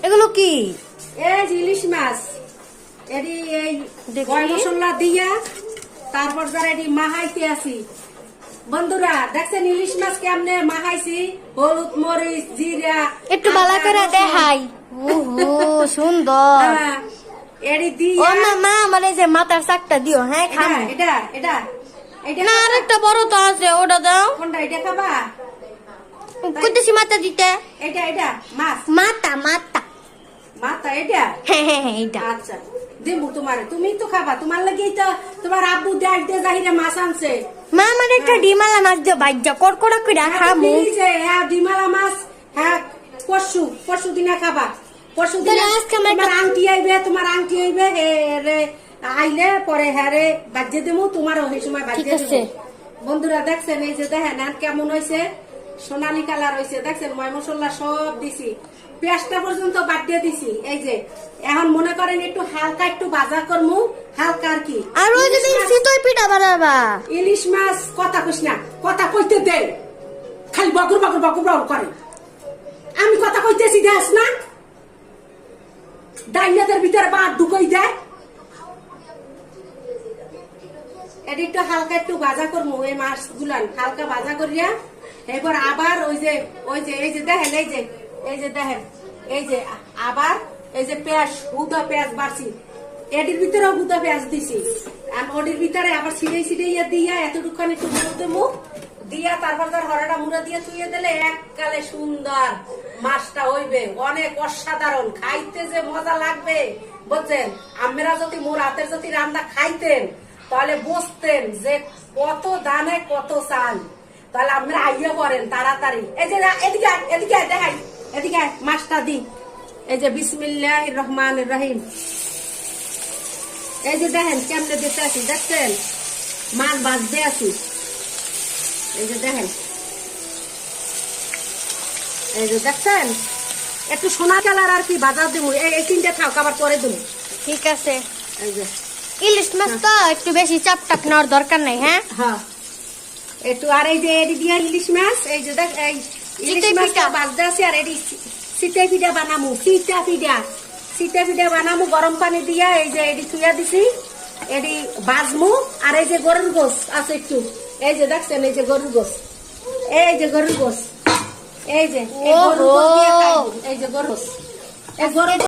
এগুলো কি? এই ইলিশ মাছ এডি এই গরম মশলা দিয়া তারপর যারা এডি মাহাইতে আসি বন্ধুরা দেখছেন ইলিশ মাছ কেমনে মাহাইছি হলুদ মরিচ জিরা একটু ভালো করে দেখাই। ওহো সুন্দর। এডি দিয়া ও মা আমার এই যে মাথার শাকটা দিও। হ্যাঁ খাবো। এটা এটা এটা না আরেকটা বড় তো আছে ওটা দাও। কোনটা এটা খাবা? কইতেছি মাথা দিতে। এটা এটা মাছ মাথা মাথা মাথা এটা। হ্যাঁ হ্যাঁ হ্যাঁ এটা। আচ্ছা দেবো তোমার, তুমি তো খাবা, তোমার লাগেই তো তোমার আব্বু দেখ দে জাহিরে মাছ আনছে। মা আমার একটা ডিমালা মাছ দিয়ে বাইজা কড়কড়া করে খামু। হ্যাঁ ডিমালা মাছ, হ্যাঁ পরশু দিনে খাবা। পরশু দিনে তোমার আংটি আইবে, তোমার আংটি আইবে রে আইলে পরে হ্যাঁ রে বাজ্যে দেবো, তোমারও সেই সময় বাজ্যে দেবো। বন্ধুরা দেখছেন এই যে দেখেন কেমন হয়েছে, সোনালি কালার হয়েছে দেখছেন, ময় মশলা সব দিছি, পেঁয়াজটা পর্যন্ত বাদ দিয়ে দিছি। এই যে এখন মনে করেন একটু হালকা একটু ভাজা করমু, হালকা আর কি। আর ওই যে চিতই পিঠা বানাবা। ইলিশ মাছ কথা কইস না, কথা কইতে দে, খালি বকর বকর বকর বকর করে। আমি কথা কইতেছি দেখ না, ডাইনাদের ভিতরে বাদ ঢুকাই দেয়। এটা একটু হালকা একটু ভাজা করবো, এই মাছ গুলান হালকা ভাজা করিয়া এবার আবার ওই যে এই যে দেখেন এই যে দেখেন এই যে আবার এই যে পেঁয়াজ হুদা পেঁয়াজ বাড়ছি, এটির ভিতরে হুদা পেঁয়াজ দিছি, আর ওটির ভিতরে আবার ছিড়ে দিয়া এতটুকখানি একটু দেবো দিয়া তারপর তার হরাটা মুড়া দিয়ে তুইয়ে দিলে এককালে সুন্দর মাছটা হইবে, অনেক অসাধারণ, খাইতে যে মজা লাগবে বুঝছেন। আমরা যদি মোর হাতের যদি রান্না খাইতেন তাহলে বুঝতেন যে কত দানে কত চাল। তাহলে আমরা আইয়া করেন তাড়াতাড়ি। এই যে এদিকে দেখাই, এদিকে মাছটা দি। এই যে বিসমিল্লাহির রহমানির রহিম, এই যে দেখেন কেমনে দিতে আছি দেখছেন, মাছ ভাজতে আছি। এই যে দেখেন, এই যে দেখছেন একটু সোনা কালার আর কি ভাজা দিব। এই তিনটে থাক আবার পরে দিব। ঠিক আছে। এই যে ইলিশ মাছ তো একটু বেশি চাপ টাপ নেওয়ার দরকার নাই। হ্যাঁ হ্যাঁ একটু, আর এই যে এডি দিয়া ইলিশ মাছ, এই যে দেখ এই ইলিশ মাছটা ভাজতে আছি, আর এডি সিটা পিঠা বানামু, সিটা পিঠা বানামু গরম পানি দিয়া। এই যে এডি থুইয়া দিছি, এডি ভাজমু। আর এই যে গরুর গোস আছে একটু, এই যে দেখছেন এই যে গরুর গোস, এই যে গরুর গোস, এই যে গরুর গোস দিয়া খাইবো। এই যে গরুর গোস, এই গরুর